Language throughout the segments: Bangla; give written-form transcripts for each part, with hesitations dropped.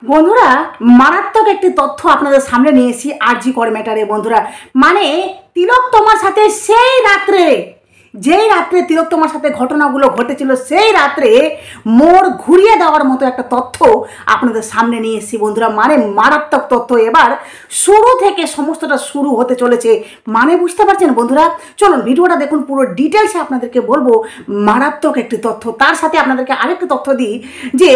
বন্ধুরা, মারাত্মক একটি তথ্য আপনাদের সামনে নিয়ে এসেছি আরজি কর ম্যাটারে। বন্ধুরা, মানে তিলোত্তমার সাথে সেই রাত্রে, যেই রাত্রে তিলোত্তমার সাথে ঘটনাগুলো ঘটেছিল, সেই রাত্রে মোড় ঘুরিয়ে দেওয়ার মতো একটা তথ্য আপনাদের সামনে নিয়ে এসেছি। বন্ধুরা, মানে মারাত্মক তথ্য। এবার শুরু থেকে সমস্তটা শুরু হতে চলেছে। মানে বুঝতে পারছেন বন্ধুরা? চলুন ভিডিওটা দেখুন, পুরো ডিটেলসে আপনাদেরকে বলবো। মারাত্মক একটি তথ্য। তার সাথে আপনাদেরকে আরেকটি তথ্য দিই যে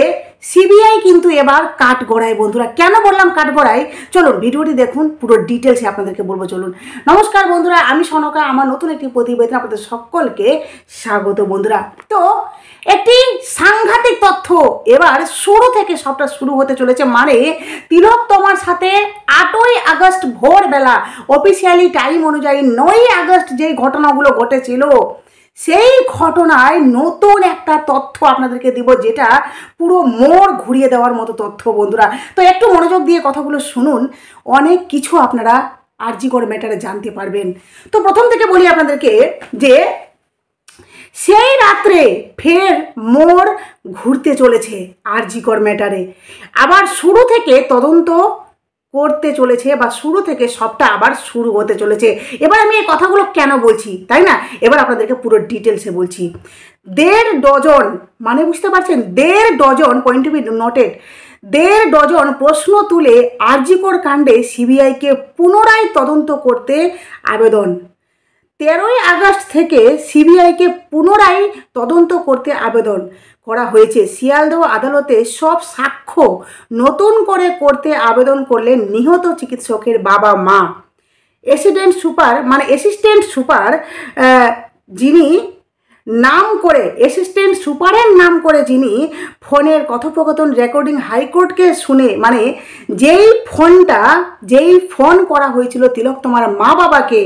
সিবিআই কিন্তু এবার কাঠগড়ায়। বন্ধুরা, কেন বললাম কাঠগড়ায়? চলুন ভিডিওটি দেখুন, পুরো ডিটেলসে আপনাদেরকে বলবো। চলুন। নমস্কার বন্ধুরা, আমি সনকা। আমার নতুন একটি প্রতিবেদন আপনাদের সকলকে স্বাগত। বন্ধুরা, তো একটি সাংঘাতিক তথ্য। এবার শুরু থেকে সবটা শুরু হতে চলেছে। মানে তিলোত্তমার সাথে 8ই আগস্ট ভোরবেলা, অফিসিয়ালি টাইম অনুযায়ী 9ই আগস্ট যেই ঘটনাগুলো ঘটেছিল, সেই ঘটনায় নতুন একটা তথ্য আপনাদেরকে দিব, যেটা পুরো মোড় ঘুরিয়ে দেওয়ার মতো তথ্য। বন্ধুরা, তো একটু মনোযোগ দিয়ে কথাগুলো শুনুন, অনেক কিছু আপনারা আরজি কর ম্যাটারে জানতে পারবেন। তো প্রথম থেকে বলি আপনাদেরকে যে সেই রাত্রে ফের মোড় ঘুরতে চলেছে আরজি কর ম্যাটারে। আবার শুরু থেকে তদন্ত করতে চলেছে, বা শুরু থেকে সবটা আবার শুরু হতে চলেছে। এবার আমি এই কথাগুলো কেন বলছি, তাই না? এবার আপনাদেরকে পুরো ডিটেলসে বলছি। 1.5 ডজন, মানে বুঝতে পারছেন, 1.5 dozen, point to be noted, 1.5 dozen প্রশ্ন তুলে আরজি কর কাণ্ডে সিবিআইকে পুনরায় তদন্ত করতে আবেদন। 13ই আগস্ট থেকে সিবিআইকে পুনরায় তদন্ত করতে আবেদন করা হয়েছে। শিয়ালদহ আদালতে সব সাক্ষ্য নতুন করে করতে আবেদন করলেন নিহত চিকিৎসকের বাবা মা। অ্যাসিস্ট্যান্ট সুপার যিনি নাম করে, অ্যাসিস্ট্যান্ট সুপারের নাম করে যিনি ফোনের কথোপকথন রেকর্ডিং হাইকোর্টকে শুনে, মানে যেই ফোন করা হয়েছিল তিলোত্তমার মা বাবাকে,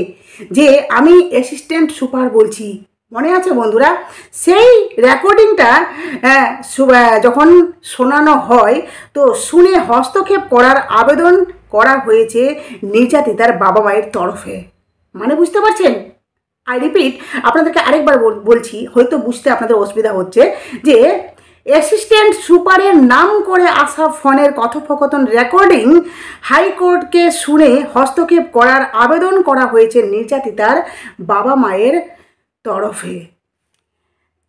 যে আমি অ্যাসিস্ট্যান্ট সুপার বলছি, মনে আছে বন্ধুরা? সেই রেকর্ডিংটা যখন শোনানো হয়, তো শুনে হস্তক্ষেপ করার আবেদন করা হয়েছে নির্যাতিতার বাবা মায়ের তরফে। মানে বুঝতে পারছেন? আই রিপিট, আপনাদেরকে আরেকবার বলছি, হয়তো বুঝতে আপনাদের অসুবিধা হচ্ছে, যে অ্যাসিস্ট্যান্ট সুপারের নাম করে আসা ফোনের কথোপকথন রেকর্ডিং হাইকোর্টকে শুনে হস্তক্ষেপ করার আবেদন করা হয়েছে নির্যাতিতার বাবা মায়ের তরফে।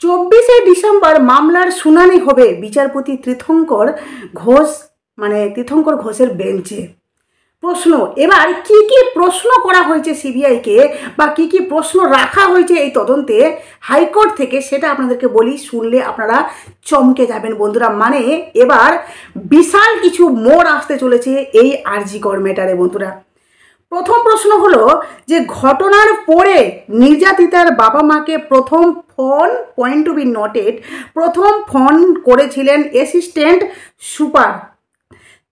24শে ডিসেম্বর মামলার শুনানি হবে বিচারপতি তীর্থঙ্কর ঘোষের বেঞ্চে। প্রশ্ন, এবার কি কি প্রশ্ন করা হয়েছে সিবিআইকে, বা কি কি প্রশ্ন রাখা হয়েছে এই তদন্তে হাইকোর্ট থেকে, সেটা আপনাদেরকে বলি, শুনলে আপনারা চমকে যাবেন বন্ধুরা। মানে এবার বিশাল কিছু মোড় আসতে চলেছে এই আরজি কর ম্যাটারে। বন্ধুরা, প্রথম প্রশ্ন হলো যে ঘটনার পরে নির্যাতিতার বাবা মাকে প্রথম phone, point to be noted, প্রথম ফোন করেছিলেন অ্যাসিস্ট্যান্ট সুপার।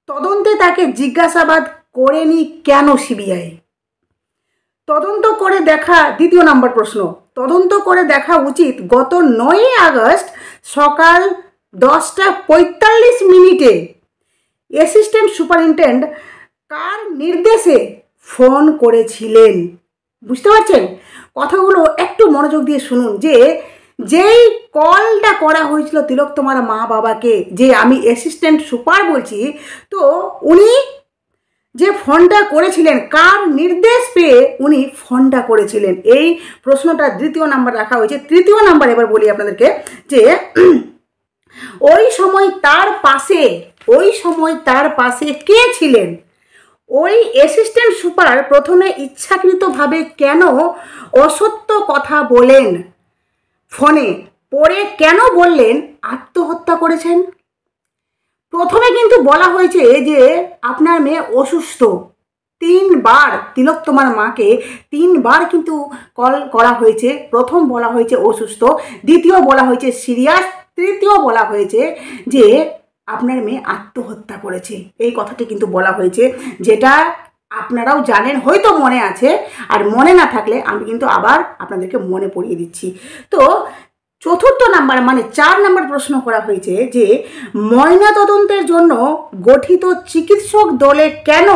তদন্তে তাকে জিজ্ঞাসাবাদ করেনি কেন সিবিআই? তদন্ত করে দেখা, দ্বিতীয় নম্বর প্রশ্ন, তদন্ত করে দেখা উচিত গত 9ই আগস্ট সকাল 10:45 অ্যাসিস্ট্যান্ট সুপারিনটেন্ডেন্ট কার নির্দেশে ফোন করেছিলেন? বুঝতে পারছেন? কথাগুলো একটু মনোযোগ দিয়ে শুনুন। যেই কলটা করা হয়েছিল তিলোত্তমার মা বাবাকে, যে আমি অ্যাসিস্ট্যান্ট সুপার বলছি, তো উনি যে ফোনটা করেছিলেন, কার নির্দেশ পেয়ে উনি ফোনটা করেছিলেন? এই প্রশ্নটা দ্বিতীয় নাম্বার রাখা হয়েছে। তৃতীয় নাম্বার এবার বলি আপনাদেরকে, যে ওই সময় তার পাশে কে ছিলেন? ওই অ্যাসিস্ট্যান্ট সুপার প্রথমে ইচ্ছাকৃতভাবে কেন অসত্য কথা বলেন ফোনে, পরে কেন বললেন আত্মহত্যা করেছেন? প্রথমে কিন্তু বলা হয়েছে যে আপনার মেয়ে অসুস্থ। 3বার তিলোত্তমার মাকে 3বার কিন্তু কল করা হয়েছে। প্রথম বলা হয়েছে অসুস্থ, দ্বিতীয় বলা হয়েছে সিরিয়াস, তৃতীয় বলা হয়েছে যে আপনার মেয়ে আত্মহত্যা করেছে। এই কথাটি কিন্তু বলা হয়েছে, যেটা আপনারাও জানেন, হয়তো মনে আছে, আর মনে না থাকলে আমি কিন্তু আবার আপনাদেরকে মনে পড়িয়ে দিচ্ছি। তো চতুর্থ নাম্বার, মানে 4 নম্বর প্রশ্ন করা হয়েছে যে ময়নাতদন্তের জন্য গঠিত চিকিৎসক দলে কেন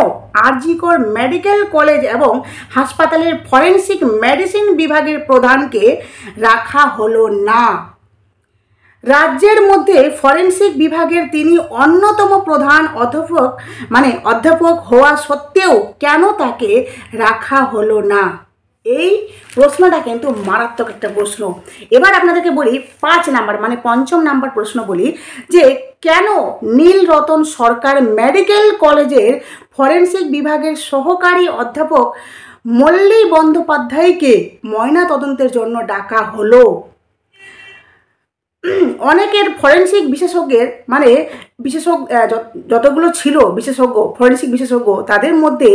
আরজি কর মেডিকেল কলেজ এবং হাসপাতালের ফরেনসিক মেডিসিন বিভাগের প্রধানকে রাখা হলো না? রাজ্যের মধ্যে ফরেন্সিক বিভাগের তিনি অন্যতম প্রধান অধ্যাপক হওয়া সত্ত্বেও কেন তাকে রাখা হলো না? এই প্রশ্নটা কিন্তু মারাত্মক একটা প্রশ্ন। এবার আপনাদেরকে বলি 5 নাম্বার পঞ্চম নাম্বার প্রশ্ন বলি যে কেন নীলরতন সরকার মেডিকেল কলেজের ফরেন্সিক বিভাগের সহকারী অধ্যাপক মল্লী বন্দ্যোপাধ্যায়কে ময়নাতদন্তের জন্য ডাকা হলো? অনেকের ফরেন্সিক বিশেষজ্ঞের যতগুলো ছিল ফরেন্সিক বিশেষজ্ঞ তাদের মধ্যে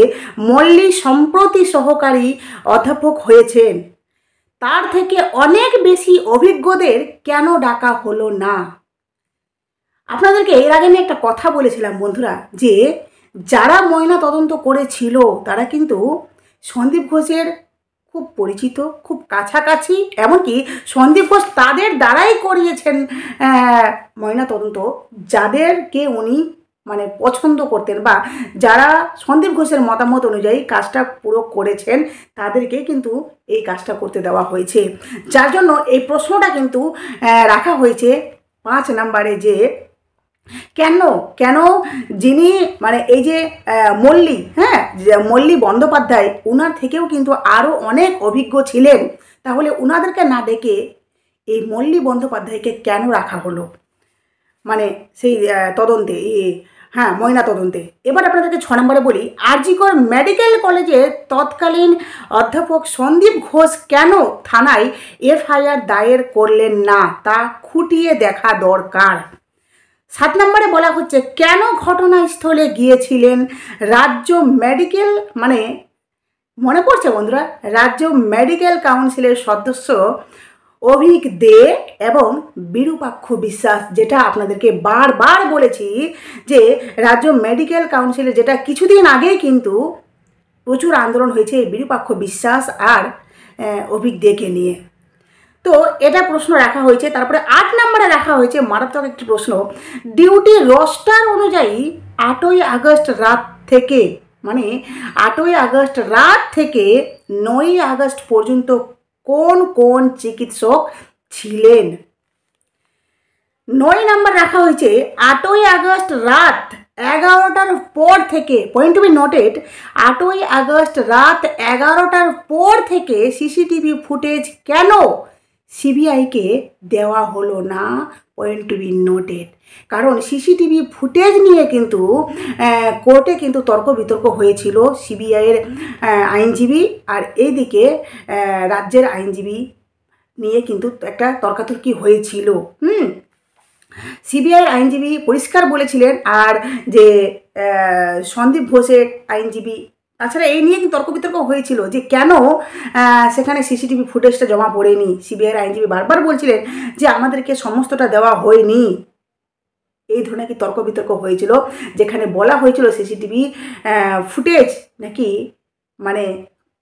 মল্লী সম্প্রতি সহকারী অধ্যাপক হয়েছেন। তার থেকে অনেক বেশি অভিজ্ঞদের কেন ডাকা হলো না? আপনাদেরকে এর আগে আমি একটা কথা বলেছিলাম বন্ধুরা, যে যারা ময়না তদন্ত করেছিল তারা কিন্তু সন্দীপ ঘোষের খুব পরিচিত, খুব কাছাকাছি, এমনকি সন্দীপ ঘোষ তাদের দ্বারাই করিয়েছেন ময়না তদন্ত, যাদেরকে উনি পছন্দ করতেন বা যারা সন্দীপ ঘোষের মতামত অনুযায়ী কাজটা পুরো করেছেন তাদেরকে কিন্তু এই কাজটা করতে দেওয়া হয়েছে। যার জন্য এই প্রশ্নটা কিন্তু রাখা হয়েছে 5 নাম্বারে, যে কেন যিনি এই যে মল্লী বন্দ্যোপাধ্যায়, উনার থেকেও কিন্তু আরও অনেক অভিজ্ঞ ছিলেন, তাহলে উনাদেরকে না ডেকে এই মল্লী বন্দ্যোপাধ্যায়কে কেন রাখা হলো সেই তদন্তে, ময়না তদন্তে? এবার আপনাদেরকে 6 নম্বরে বলি, আরজিকর মেডিকেল কলেজের তৎকালীন অধ্যাপক সন্দীপ ঘোষ কেন থানায় এফআইআর দায়ের করলেন না, তা খুঁটিয়ে দেখা দরকার। 7 নম্বরে বলা হচ্ছে কেন ঘটনাস্থলে গিয়েছিলেন রাজ্য মেডিকেল মনে পড়ছে বন্ধুরা, রাজ্য মেডিকেল কাউন্সিলের সদস্য অভিক দে এবং বিরূপাক্ষ বিশ্বাস, যেটা আপনাদেরকে বারবার বলেছি যে রাজ্য মেডিকেল কাউন্সিলে যেটা কিছুদিন আগেই কিন্তু প্রচুর আন্দোলন হয়েছে এই বিরূপাক্ষ বিশ্বাস আর অভিক দেকে নিয়ে। তো এটা প্রশ্ন রাখা হয়েছে। তারপরে 8 নম্বরে রাখা হয়েছে মারাত্মক একটি প্রশ্ন, ডিউটি রোস্টার অনুযায়ী 8ই আগস্ট রাত থেকে 9ই আগস্ট পর্যন্ত কোন কোন চিকিৎসক ছিলেন? 9 নম্বর রাখা হয়েছে 8ই আগস্ট রাত 11টার পর থেকে, পয়েন্ট টু বি নোটেড, 8ই আগস্ট রাত 11টার পর থেকে সিসিটিভি ফুটেজ কেন সিবিআইকে দেওয়া হলো না? Point to be noted. কারণ সিসিটিভি ফুটেজ নিয়ে কিন্তু কোর্টে কিন্তু তর্ক বিতর্ক হয়েছিল সিবিআইয়ের আইনজীবী আর এইদিকে রাজ্যের আইনজীবী নিয়ে কিন্তু একটা তর্কাতর্কি হয়েছিল। সিবিআইয়ের আইনজীবী পরিষ্কার বলেছিলেন, আর যে সন্দীপ ঘোষের আইনজীবী, তাছাড়া এই নিয়ে কিন্তু তর্ক বিতর্ক হয়েছিল যে কেন সেখানে সিসিটিভি ফুটেজটা জমা পড়েনি। সিবিআইয়ের আইনজীবী বারবার বলছিলেন যে আমাদেরকে সমস্তটা দেওয়া হয়নি। এই ধরনের কি তর্ক বিতর্ক হয়েছিল, যেখানে বলা হয়েছিল সিসিটিভি ফুটেজ নাকি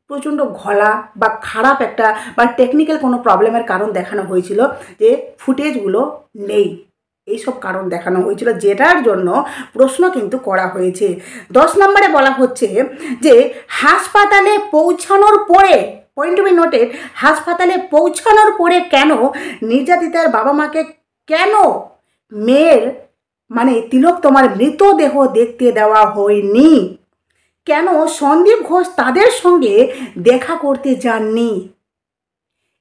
প্রচণ্ড ঘোলা বা খারাপ একটা বা টেকনিক্যাল কোনো প্রবলেমের কারণ দেখানো হয়েছিল, যে ফুটেজগুলো নেই, এইসব কারণ দেখানো হয়েছিল, যেটার জন্য প্রশ্ন কিন্তু করা হয়েছে। 10 নম্বরে বলা হচ্ছে যে হাসপাতালে পৌঁছানোর পরে, পয়েন্ট টু বি নোটেড, হাসপাতালে পৌঁছানোর পরে কেন নির্যাতিতার বাবা মাকে কেন মেয়ের তিলোত্তমার মৃতদেহ দেখতে দেওয়া হয়নি? কেন সন্দীপ ঘোষ তাদের সঙ্গে দেখা করতে যাননি?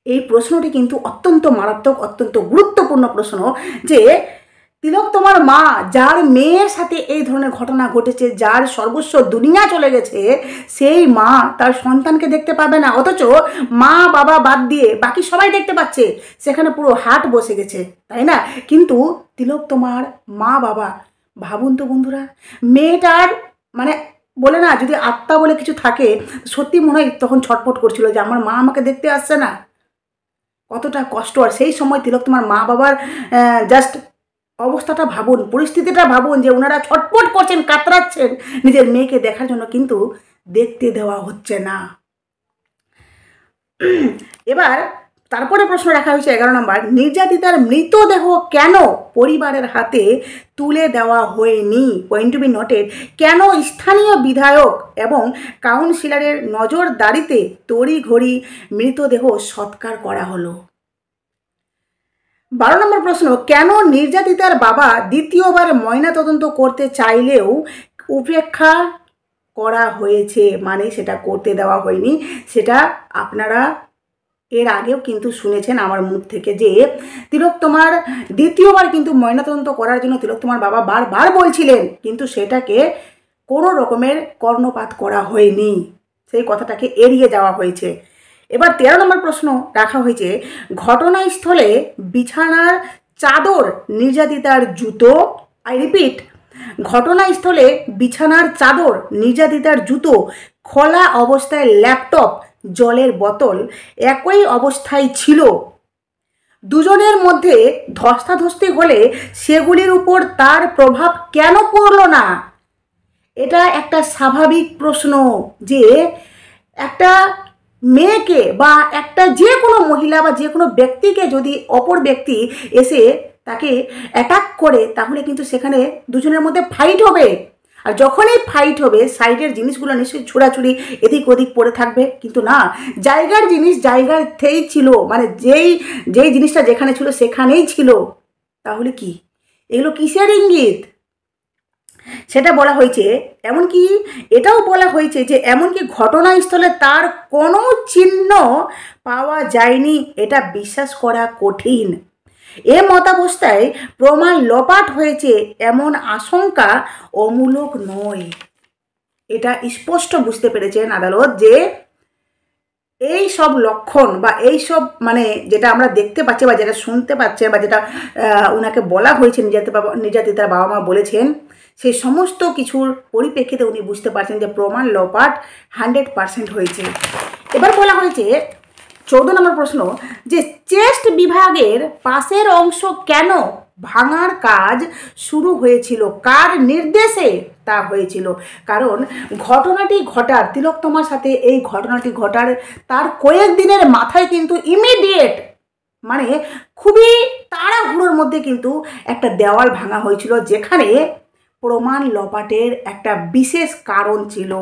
এই প্রশ্নটি কিন্তু অত্যন্ত মারাত্মক, অত্যন্ত গুরুত্বপূর্ণ প্রশ্ন, যে তিলোত্তমার মা, যার মেয়ের সাথে এই ধরনের ঘটনা ঘটেছে, যার সর্বস্ব দুনিয়া চলে গেছে, সেই মা তার সন্তানকে দেখতে পাবে না, অথচ মা বাবা বাদ দিয়ে বাকি সবাই দেখতে পাচ্ছে, সেখানে পুরো হাট বসে গেছে, তাই না? কিন্তু তিলোত্তমার মা বাবা, ভাবুন তো বন্ধুরা, মেয়েটার বলে না, যদি আত্মা বলে কিছু থাকে, সত্যি মনে হয় তখন ছটফট করছিল যে আমার মা আমাকে দেখতে আসছে না, কতটা কষ্ট। আর সেই সময় তিলোত্তমার মা বাবার জাস্ট অবস্থাটা ভাবুন, পরিস্থিতিটা ভাবুন, যে ওনারা ছটফট করছেন, কাতরাচ্ছেন নিজের মেয়েকে দেখার জন্য, কিন্তু দেখতে দেওয়া হচ্ছে না। এবার তারপরে প্রশ্ন রাখা হয়েছে 11 নম্বর, নির্যাতিতার মৃতদেহ কেন পরিবারের হাতে তুলে দেওয়া হয়নি? পয়েন্ট টু বি নোটেড, কেন স্থানীয় বিধায়ক এবং কাউন্সিলরের নজরদারিতে তড়িঘড়ি মৃতদেহ সৎকার করা হলো? 12 নম্বর প্রশ্ন, কেন নির্যাতিতার বাবা দ্বিতীয়বার ময়নাতদন্ত করতে চাইলেও উপেক্ষা করা হয়েছে? মানে সেটা করতে দেওয়া হয়নি। সেটা আপনারা এর আগেও কিন্তু শুনেছেন আমার মুখ থেকে যে তিলোত্তমার দ্বিতীয়বার কিন্তু ময়নাতদন্ত করার জন্য তিলোত্তমার বাবা বারবার বলছিলেন, কিন্তু সেটাকে কোনো রকমের কর্ণপাত করা হয়নি, সেই কথাটাকে এড়িয়ে যাওয়া হয়েছে। এবার 13 নম্বর প্রশ্ন রাখা হয়েছে, ঘটনাস্থলে বিছানার চাদর নির্যাতিতার জুতো, আই রিপিট, ঘটনাস্থলে বিছানার চাদর নির্যাতিতার জুতো, খোলা অবস্থায় ল্যাপটপ, জলের বোতল একই অবস্থায় ছিল। দুজনের মধ্যে ধস্তাধস্তি হলে সেগুলির উপর তার প্রভাব কেন পড়ল না? এটা একটা স্বাভাবিক প্রশ্ন যে একটা মেয়েকে বা একটা যে কোনো মহিলা বা যে কোনো ব্যক্তিকে যদি অপর ব্যক্তি এসে তাকে অ্যাটাক করে, তাহলে কিন্তু সেখানে দুজনের মধ্যে ফাইট হবে। আর যখনই ফাইট হবে সাইডের জিনিসগুলো নিশ্চয়ই ছোড়াছুড়ি এদিক ওদিক পড়ে থাকবে, কিন্তু না, জায়গার জিনিস জায়গাতেই ছিল, মানে যেই যেই জিনিসটা যেখানে ছিল সেখানেই ছিল। তাহলে কি এগুলো কিসের ইঙ্গিত? সেটা বলা হয়েছে। এমনকি এটাও বলা হয়েছে যে এমনকি ঘটনাস্থলে তার কোনো চিহ্ন পাওয়া যায়নি, এটা বিশ্বাস করা কঠিন। এ মতাবস্থায় প্রমাণ লোপাট হয়েছে এমন আশঙ্কা অমূলক নয়। এটা স্পষ্ট বুঝতে পেরেছেন আদালত যে এই সব লক্ষণ বা এই সব মানে যেটা আমরা দেখতে পাচ্ছি বা যেটা শুনতে পাচ্ছি বা যেটা ওনাকে বলা হয়েছে, নির্যাতিতার বাবা মা বলেছেন, সেই সমস্ত কিছুর পরিপ্রেক্ষিতে উনি বুঝতে পারছেন যে প্রমাণ লোপাট 100% হয়েছে। এবার বলা হয়েছে 14 নম্বর প্রশ্ন, যে চেস্ট বিভাগের পাশের অংশ কেন ভাঙার কাজ শুরু হয়েছিল, কার নির্দেশে তা হয়েছিল? কারণ ঘটনাটি ঘটার, তিলোত্তমার সাথে এই ঘটনাটি ঘটার তার কয়েকদিনের মাথায় কিন্তু ইমিডিয়েট, মানে খুবই তাড়াহুড়োর মধ্যে কিন্তু একটা দেওয়াল ভাঙা হয়েছিল, যেখানে প্রমাণ লোপাটের একটা বিশেষ কারণ ছিল।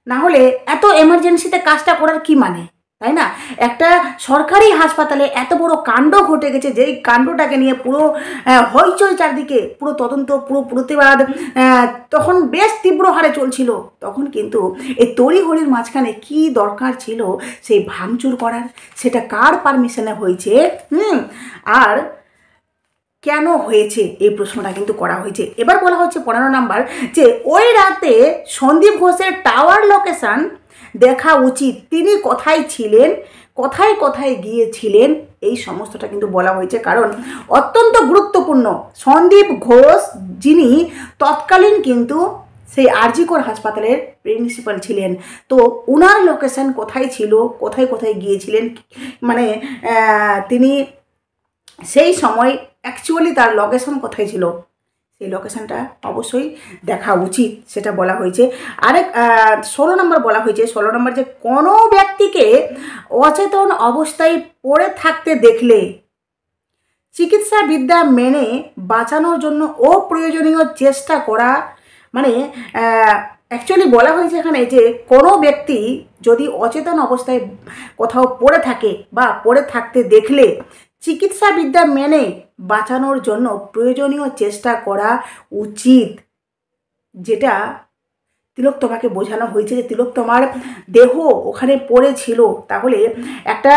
না হলে এত এমার্জেন্সিতে কাজটা করার কি মানে, তাই না? একটা সরকারি হাসপাতালে এত বড় কাণ্ড ঘটে গেছে, যেই কাণ্ডটাকে নিয়ে পুরো হইচই চারদিকে, পুরো তদন্ত, পুরো প্রতিবাদ তখন বেশ তীব্র হারে চলছিল। তখন কিন্তু এই তড়িঘড়ির মাঝখানে কি দরকার ছিল সেই ভাঙচুর করার? সেটা কার পারমিশনে হয়েছে? আর কেন হয়েছে, এই প্রশ্নটা কিন্তু করা হয়েছে। এবার বলা হচ্ছে 15 নাম্বার, যে ওই রাতে সন্দীপ ঘোষের টাওয়ার লোকেশন দেখা উচিত, তিনি কোথায় ছিলেন, কোথায় কোথায় গিয়েছিলেন, এই সমস্তটা কিন্তু বলা হয়েছে। কারণ অত্যন্ত গুরুত্বপূর্ণ, সন্দীপ ঘোষ যিনি তৎকালীন কিন্তু সেই আরজিকর হাসপাতালের প্রিন্সিপাল ছিলেন, তো উনার লোকেশন কোথায় ছিল, কোথায় কোথায় গিয়েছিলেন, মানে তিনি সেই সময় অ্যাকচুয়ালি তার লোকেশন কোথায় ছিল, সেই লোকেশনটা অবশ্যই দেখা উচিত, সেটা বলা হয়েছে। আরেক 16 নম্বর বলা হয়েছে, 16 নম্বর, যে কোনো ব্যক্তিকে অচেতন অবস্থায় পড়ে থাকতে দেখলে চিকিৎসা বিদ্যা মেনে বাঁচানোর জন্য অপ্রয়োজনীয় চেষ্টা করা, মানে অ্যাকচুয়ালি বলা হয়েছে এখানে যে কোনো ব্যক্তি যদি অচেতন অবস্থায় কোথাও পড়ে থাকে বা পড়ে থাকতে দেখলে চিকিৎসা বিদ্যা মেনে বাঁচানোর জন্য প্রয়োজনীয় চেষ্টা করা উচিত, যেটা তিলোত্তমাকে বোঝানো হয়েছে যে তিলোত্তমার দেহ ওখানে পড়েছিল। তাহলে একটা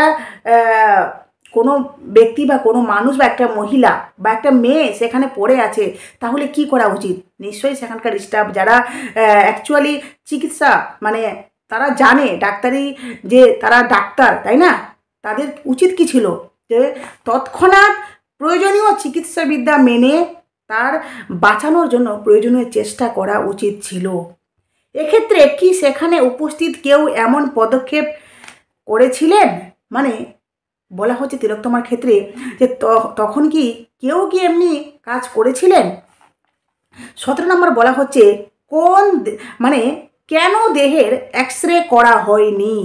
কোনো ব্যক্তি বা কোনো মানুষ বা একটা মহিলা বা একটা মেয়ে সেখানে পড়ে আছে, তাহলে কি করা উচিত? নিশ্চয়ই সেখানকার স্টাফ যারা অ্যাকচুয়ালি চিকিৎসা, মানে তারা জানে ডাক্তারি, যে তারা ডাক্তার, তাই না, তাদের উচিত কি ছিল? যে তৎক্ষণাৎ প্রয়োজনীয় চিকিৎসাবিদ্যা মেনে তার বাঁচানোর জন্য প্রয়োজনীয় চেষ্টা করা উচিত ছিল। এক্ষেত্রে কি সেখানে উপস্থিত কেউ এমন পদক্ষেপ করেছিলেন? মানে বলা হচ্ছে তিলোত্তমার ক্ষেত্রে যে তখন কি কেউ কি এমনি কাজ করেছিলেন? 17 নম্বর বলা হচ্ছে কোন, মানে কেন দেহের এক্স রে করা হয়নি?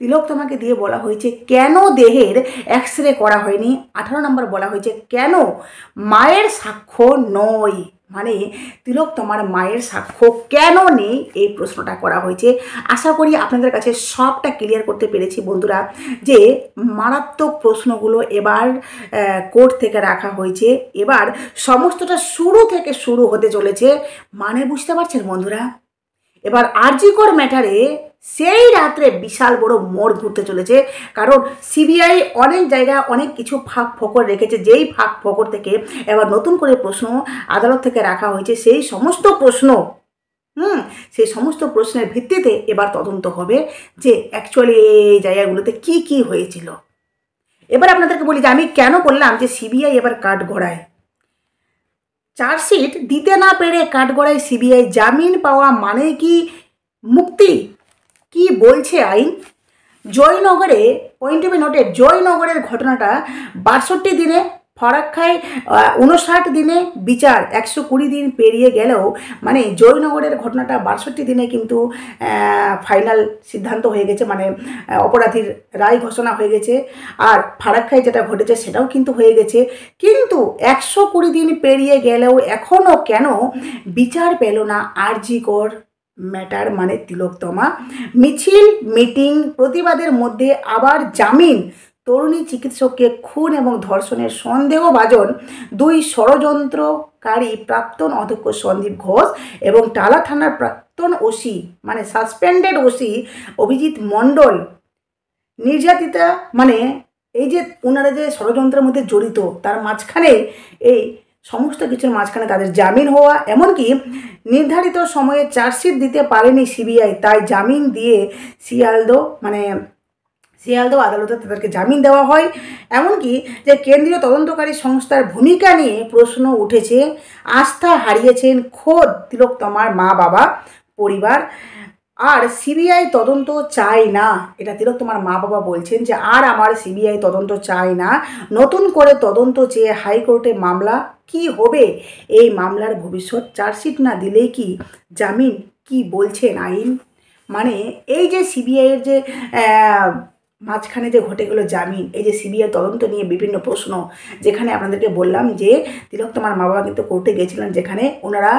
তিলোত্তমাকে দিয়ে বলা হয়েছে কেন দেহের এক্স-রে করা হয়নি। 18 নম্বর বলা হয়েছে কেন মায়ের সাক্ষ্য নয়, মানে তিলোত্তমার মায়ের সাক্ষ্য কেন নেই, এই প্রশ্নটা করা হয়েছে। আশা করি আপনাদের কাছে সবটা ক্লিয়ার করতে পেরেছি বন্ধুরা, যে মারাত্মক প্রশ্নগুলো এবার কোর্ট থেকে রাখা হয়েছে। এবার সমস্তটা শুরু থেকে শুরু হতে চলেছে, মানে বুঝতে পারছেন বন্ধুরা। এবার আরজি কর ম্যাটারে সেই রাত্রে বিশাল বড় মোড় ঘুরতে চলেছে, কারণ সিবিআই অনেক জায়গায় অনেক কিছু ফাঁক ফোকর রেখেছে, যেই ফাঁক ফোকর থেকে এবার নতুন করে প্রশ্ন আদালত থেকে রাখা হয়েছে। সেই সমস্ত প্রশ্ন সেই সমস্ত প্রশ্নের ভিত্তিতে এবার তদন্ত হবে যে অ্যাকচুয়ালি এই জায়গাগুলোতে কি কি হয়েছিল। এবার আপনাদেরকে বলি যে আমি কেন বললাম যে সিবিআই এবার কাঠগড়ায়, চার্জশিট দিতে না পেরে কাঠগড়ায় সিবিআই, জামিন পাওয়া মানে কি মুক্তি, কি বলছে আইন। জয়নগরে পয়েন্ট বি নোটেড, জয়নগরের ঘটনাটা 62 দিনে, ফরাক্কায় 59 দিনে বিচার, 120 দিন পেরিয়ে গেলেও মানে জয়নগরের ঘটনাটা 62 দিনে কিন্তু ফাইনাল সিদ্ধান্ত হয়ে গেছে, মানে অপরাধীর রায় ঘোষণা হয়ে গেছে। আর ফরাক্কায় যেটা ঘটেছে সেটাও কিন্তু হয়ে গেছে, কিন্তু 120 দিন পেরিয়ে গেলেও এখনও কেন বিচার পেল না আরজি কর ম্যাটার, মানে তিলোত্তমা। মিছিল, মিটিং, প্রতিবাদের মধ্যে আবার জামিন, তরুণী চিকিৎসককে খুন এবং ধর্ষণের সন্দেহভাজন 2 ষড়যন্ত্রকারী প্রাক্তন অধ্যক্ষ সন্দীপ ঘোষ এবং টালা থানার প্রাক্তন ওসি, মানে সাসপেন্ডেড ওসি অভিজিৎ মণ্ডল নির্যাতিতা, মানে এই যে ওনারা যে ষড়যন্ত্রের মধ্যে জড়িত, তার মাঝখানে এই সমস্ত কিছুর মাঝখানে তাদের জামিন হওয়া, এমনকি নির্ধারিত সময়ে চার্জশিট দিতে পারেনি সিবিআই, তাই জামিন দিয়ে শিয়ালদহ আদালতে তাদেরকে জামিন দেওয়া হয়। এমনকি যে কেন্দ্রীয় তদন্তকারী সংস্থার ভূমিকা নিয়ে প্রশ্ন উঠেছে, আস্থা হারিয়েছেন খোদ তিলোত্তমার মা বাবা, পরিবার। আর সিবিআই তদন্ত চাই না, এটা তিলোত্তমার মা বাবা বলছেন যে আর আমার সিবিআই তদন্ত চাই না, নতুন করে তদন্ত চেয়ে হাইকোর্টে মামলা, কি হবে এই মামলার ভবিষ্যৎ, চার্জশিট না দিলেই কি জামিন, কি বলছেন আইন। মানে এই যে সিবিআইয়ের যে মাঝখানে যে ঘটে গেলো জামিন, এই যে সিবিআই তদন্ত নিয়ে বিভিন্ন প্রশ্ন, যেখানে আপনাদেরকে বললাম যে তিলোত্তমার মা বাবা কিন্তু কোর্টে গেছিলেন, যেখানে ওনারা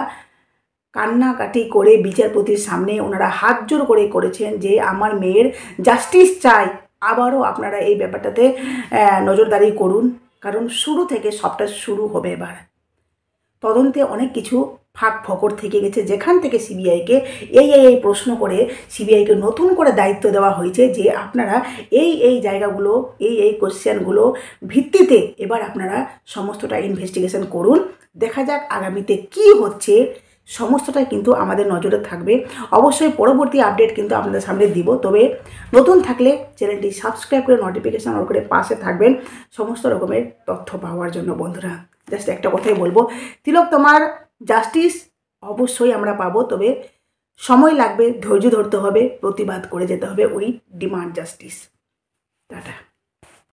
কান্নাকাটি করে বিচারপতির সামনে ওনারা হাত জোর করে করেছেন যে আমার মেয়ের জাস্টিস চাই। আবারও আপনারা এই ব্যাপারটাতে নজরদারি করুন, কারণ শুরু থেকে সবটা শুরু হবে। এবার তদন্তে অনেক কিছু ফাঁক ফকর থেকে গেছে, যেখান থেকে সিবিআইকে এই প্রশ্ন করে সিবিআইকে নতুন করে দায়িত্ব দেওয়া হয়েছে যে আপনারা এই জায়গাগুলো, এই কোশ্চেনগুলো ভিত্তিতে এবার আপনারা সমস্তটা ইনভেস্টিগেশন করুন। দেখা যাক আগামীতে কি হচ্ছে, সমস্তটাই কিন্তু আমাদের নজরে থাকবে। অবশ্যই পরবর্তী আপডেট কিন্তু আপনাদের সামনে দিব। তবে নতুন থাকলে চ্যানেলটি সাবস্ক্রাইব করে নোটিফিকেশান অন করে পাশে থাকবেন সমস্ত রকমের তথ্য পাওয়ার জন্য। বন্ধুরা জাস্ট একটা কথাই বলবো, তিলোত্তমার জাস্টিস অবশ্যই আমরা পাবো, তবে সময় লাগবে, ধৈর্য ধরতে হবে, প্রতিবাদ করে যেতে হবে ওই ডিমান্ড জাস্টিস। টাটা।